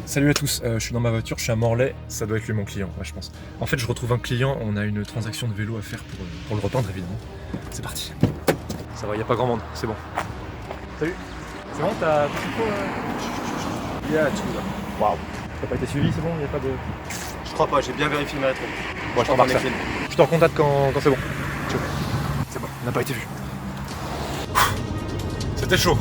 Salut à tous, je suis dans ma voiture, je suis à Morlaix, ça doit être lui mon client, ouais, je pense. En fait, je retrouve un client, on a une transaction de vélo à faire pour le repeindre évidemment. C'est parti. Ça va, y a pas grand monde, c'est bon. Salut. C'est bon, t'as tout ce qu'il faut Il y a tout là. Waouh. T'as pas été suivi, c'est bon, y a pas de... Je crois pas, j'ai bien vérifié le maître. Bon, je t'embarque ça. Je te recontacte quand c'est bon. Ciao. C'est bon, on n'a pas été vu. C'était chaud.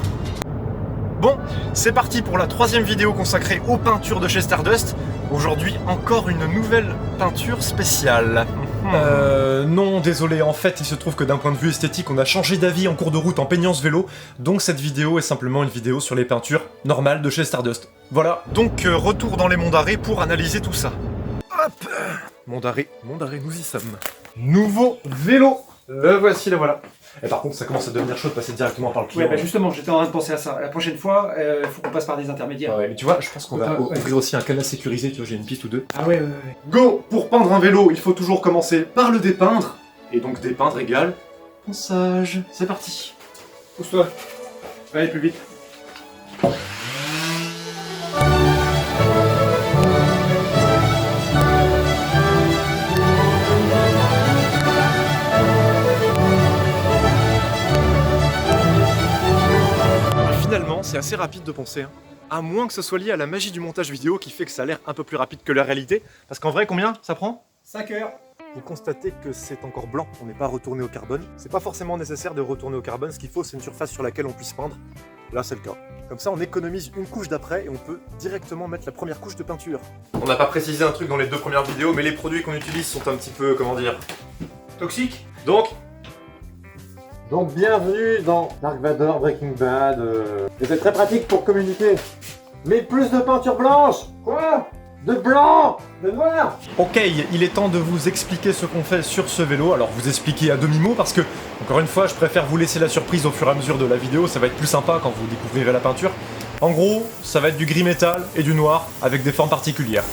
Bon, c'est parti pour la troisième vidéo consacrée aux peintures de chez Stardust. Aujourd'hui, encore une nouvelle peinture spéciale. Non, désolé, en fait, il se trouve que d'un point de vue esthétique, on a changé d'avis en cours de route en peignant ce vélo, donc cette vidéo est simplement une vidéo sur les peintures normales de chez Stardust. Voilà, donc retour dans les monts d'arrêt pour analyser tout ça. Hop, Mont d'arrêt, nous y sommes. Nouveau vélo, le voici, le voilà. Et par contre, ça commence à devenir chaud de passer directement par le client. Ouais, bah justement, j'étais en train de penser à ça. La prochaine fois, il faut qu'on passe par des intermédiaires. Ouais, mais tu vois, je pense qu'on va ouvrir aussi un canal sécurisé, tu vois, j'ai une piste ou deux. Ah ouais. Go! Pour peindre un vélo, il faut toujours commencer par le dépeindre. Et donc dépeindre égale ponçage. C'est parti. Pousse-toi. Allez, plus vite. Finalement, c'est assez rapide de poncer. À moins que ce soit lié à la magie du montage vidéo qui fait que ça a l'air un peu plus rapide que la réalité. Parce qu'en vrai, combien ça prend? 5 heures. Vous constatez que c'est encore blanc, on n'est pas retourné au carbone. C'est pas forcément nécessaire de retourner au carbone, ce qu'il faut c'est une surface sur laquelle on puisse peindre. Là c'est le cas. Comme ça on économise une couche d'après et on peut directement mettre la première couche de peinture. On n'a pas précisé un truc dans les deux premières vidéos, mais les produits qu'on utilise sont un petit peu, comment dire... Toxique. Donc bienvenue dans Dark Vador Breaking Bad. Et c'est très pratique pour communiquer. Mais plus de peinture blanche. Quoi? De blanc. De noir. ok, il est temps de vous expliquer ce qu'on fait sur ce vélo. Alors vous expliquer à demi-mot parce que, encore une fois, je préfère vous laisser la surprise au fur et à mesure de la vidéo. Ça va être plus sympa quand vous découvrirez la peinture. En gros, ça va être du gris métal et du noir avec des formes particulières.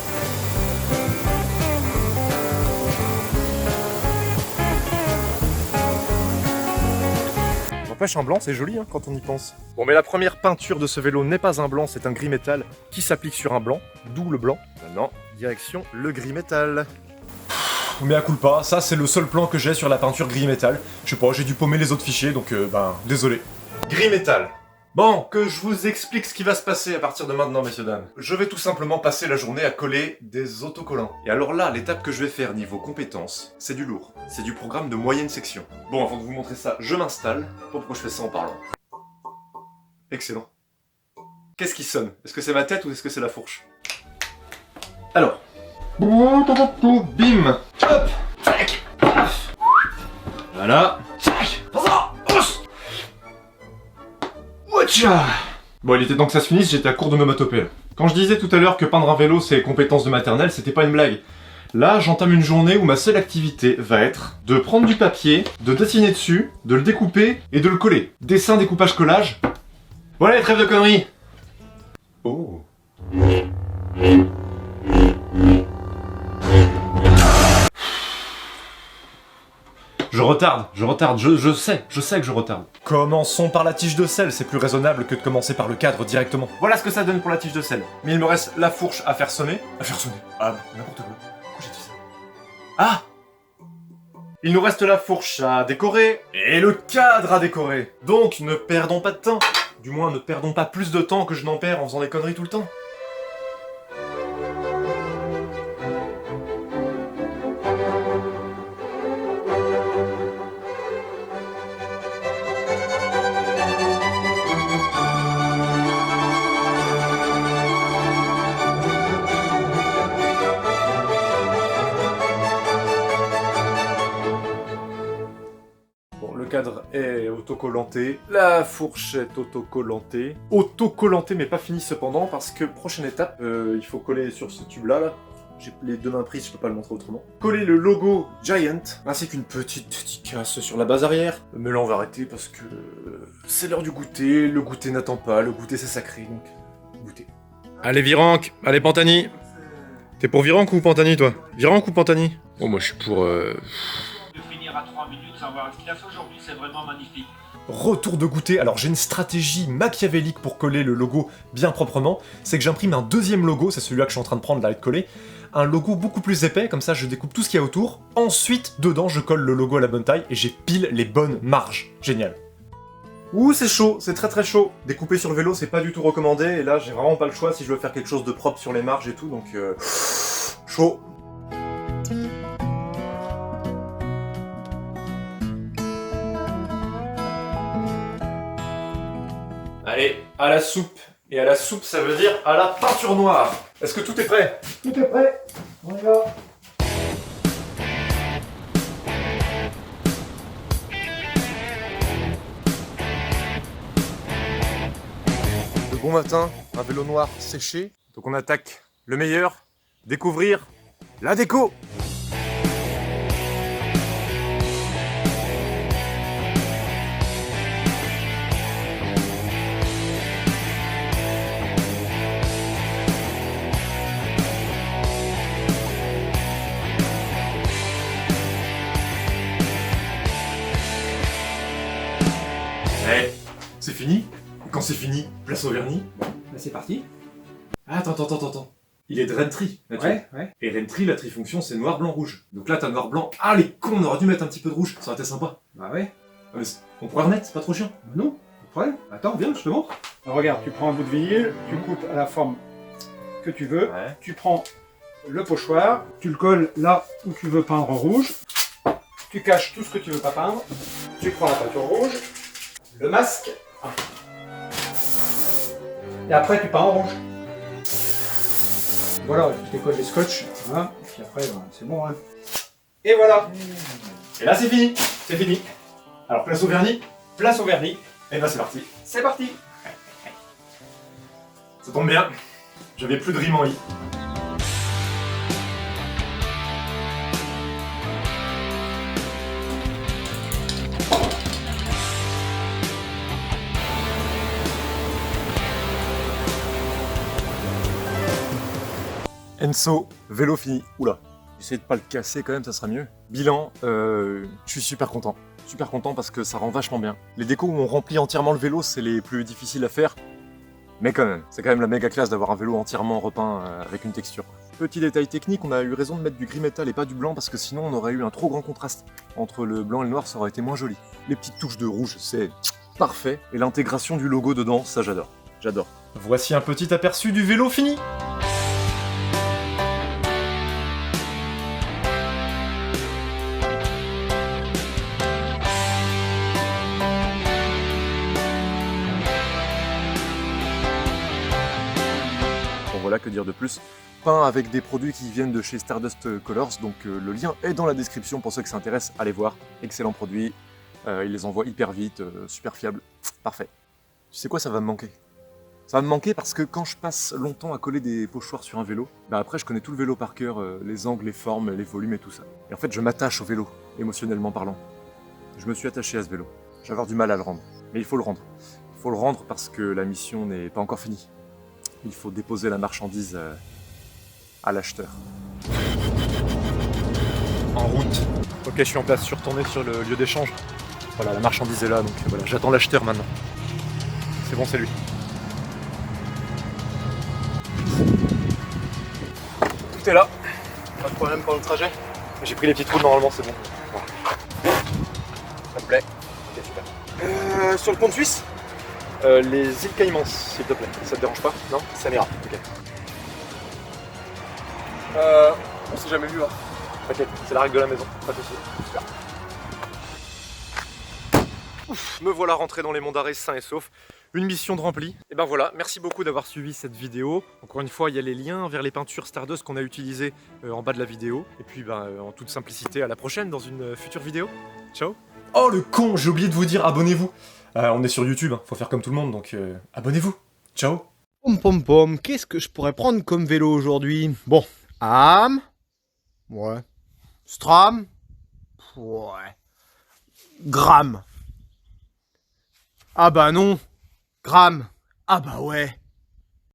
N'empêche, un blanc, c'est joli hein, quand on y pense. Bon, mais la première peinture de ce vélo n'est pas un blanc, c'est un gris métal qui s'applique sur un blanc, d'où le blanc. Maintenant, direction le gris métal. Mais à culpa, ça c'est le seul plan que j'ai sur la peinture gris métal. Je sais pas, j'ai dû paumer les autres fichiers, donc désolé. Gris métal. Bon, que je vous explique ce qui va se passer à partir de maintenant, messieurs dames. Je vais tout simplement passer la journée à coller des autocollants. Et alors là, l'étape que je vais faire niveau compétences, c'est du lourd. C'est du programme de moyenne section. Bon, avant de vous montrer ça, je m'installe. Pourquoi je fais ça en parlant? Excellent. Qu'est-ce qui sonne? Est-ce que c'est ma tête ou est-ce que c'est la fourche? Alors. Bim! Hop! Tac! Voilà. Tac! Bon, il était temps que ça se finisse, j'étais à court de nomatopée. Quand je disais tout à l'heure que peindre un vélo c'est compétence de maternelle, c'était pas une blague. Là, j'entame une journée où ma seule activité va être de prendre du papier, de dessiner dessus, de le découper et de le coller. Dessin, découpage, collage. Voilà, trêve de conneries. Oh. Je retarde, je sais que je retarde. Commençons par la tige de sel, c'est plus raisonnable que de commencer par le cadre directement. Voilà ce que ça donne pour la tige de sel. Mais il me reste la fourche à faire sonner. Ah, n'importe quoi. Pourquoi j'ai dit ça? Ah! Il nous reste la fourche à décorer et le cadre à décorer. Donc ne perdons pas de temps. Du moins ne perdons pas plus de temps que je n'en perds en faisant des conneries tout le temps. Le cadre est autocollanté, la fourche est autocollantée. Autocollantée mais pas fini cependant parce que prochaine étape, il faut coller sur ce tube là. J'ai les deux mains prises, je peux pas le montrer autrement. Coller le logo Giant, ainsi qu'une petite dédicace sur la base arrière. Mais là on va arrêter parce que c'est l'heure du goûter, le goûter n'attend pas, le goûter c'est sacré, donc goûter. Allez Virank, allez Pantani. T'es pour Virank ou Pantani toi? Virank ou Pantani? Oh moi je suis pour... De finir à 3 minutes sans voir ce qu'il a fait aujourd'hui, c'est vraiment magnifique. retour de goûter. Alors j'ai une stratégie machiavélique pour coller le logo bien proprement, c'est que j'imprime un deuxième logo, c'est celui-là que je suis en train de prendre là et de coller, un logo beaucoup plus épais, comme ça je découpe tout ce qu'il y a autour, ensuite dedans je colle le logo à la bonne taille et j'ai pile les bonnes marges. Génial. Ouh, c'est chaud, c'est très très chaud. Découper sur le vélo, c'est pas du tout recommandé, et là j'ai vraiment pas le choix si je veux faire quelque chose de propre sur les marges et tout, donc chaud. Allez, à la soupe. Et à la soupe, ça veut dire à la peinture noire. Est-ce que tout est prêt? Tout est prêt. On y va. Le bon matin, un vélo noir séché. Donc on attaque le meilleur, découvrir la déco. Eh, c'est fini? Quand c'est fini, place au vernis. Bah, c'est parti. Ah, attends. Il est de Rentree, la tri. Ouais. Et Rentree, la trifonction, c'est noir, blanc, rouge. Donc là, t'as noir, blanc. Ah, les cons, on aurait dû mettre un petit peu de rouge, ça aurait été sympa. Bah ouais. Ah, mais on pourrait remettre, c'est pas trop chiant. Bah non, pas de problème. Attends, viens, je te montre. Alors, regarde, tu prends un bout de vinyle, tu coupes à la forme que tu veux. Ouais. Tu prends le pochoir, tu le colles là où tu veux peindre en rouge. Tu caches tout ce que tu veux pas peindre. Tu prends la peinture rouge, le masque. Et après, tu peins en rouge. Voilà, tu décolles les scotch. Hein, et puis après, ben, c'est bon. Hein. Et voilà. Et là, c'est fini. C'est fini. Alors, place au vernis. Place au vernis. Et ben, c'est parti. C'est parti. Ça tombe bien. J'avais plus de rime en i. Enso, vélo fini. Oula, j'essaie de pas le casser quand même, ça sera mieux. Bilan, je suis super content. Super content parce que ça rend vachement bien. Les décos où on remplit entièrement le vélo, c'est les plus difficiles à faire. Mais quand même, c'est quand même la méga classe d'avoir un vélo entièrement repeint avec une texture. Petit détail technique, on a eu raison de mettre du gris métal et pas du blanc parce que sinon on aurait eu un trop grand contraste. Entre le blanc et le noir, ça aurait été moins joli. Les petites touches de rouge, c'est parfait. Et l'intégration du logo dedans, ça j'adore. J'adore. Voici un petit aperçu du vélo fini. Voilà, que dire de plus. Peint avec des produits qui viennent de chez Stardust Colors, donc le lien est dans la description pour ceux que ça intéresse, allez voir. Excellent produit, il les envoie hyper vite, super fiable, parfait. Tu sais quoi, ça va me manquer. Ça va me manquer parce que quand je passe longtemps à coller des pochoirs sur un vélo, bah après je connais tout le vélo par cœur, les angles, les formes, les volumes et tout ça. Et en fait je m'attache au vélo, émotionnellement parlant. Je me suis attaché à ce vélo. Je vais avoir du mal à le rendre, mais il faut le rendre. Il faut le rendre parce que la mission n'est pas encore finie. Il faut déposer la marchandise à l'acheteur. En route. Ok, je suis en place, je suis retourné sur le lieu d'échange. Voilà, la marchandise est là, donc voilà, j'attends l'acheteur maintenant. C'est bon, c'est lui. Tout est là. Pas de problème pour le trajet. J'ai pris les petites roues, normalement, c'est bon. Voilà. Ça me plaît. Ok, super. Sur le pont de Suisse les îles Caïmans, s'il te plaît. Ça te dérange pas? Non? Ça m'ira. Ok. On s'est jamais vu, hein. T'inquiète, c'est la règle de la maison. Pas de soucis. Super. Ouf, me voilà rentré dans les monts d'Arrée sain et sauf. Une mission de remplie. Et ben voilà, merci beaucoup d'avoir suivi cette vidéo. Encore une fois, il y a les liens vers les peintures Stardust qu'on a utilisées en bas de la vidéo. Et puis, en toute simplicité, à la prochaine dans une future vidéo. Ciao. Oh le con, j'ai oublié de vous dire, abonnez-vous. On est sur YouTube, hein, faut faire comme tout le monde, donc abonnez-vous. Ciao. Pom, qu'est-ce que je pourrais prendre comme vélo aujourd'hui? Bon, Am. Ouais. Stram. Ouais. Gram. Ah bah non. Gram. Ah bah ouais.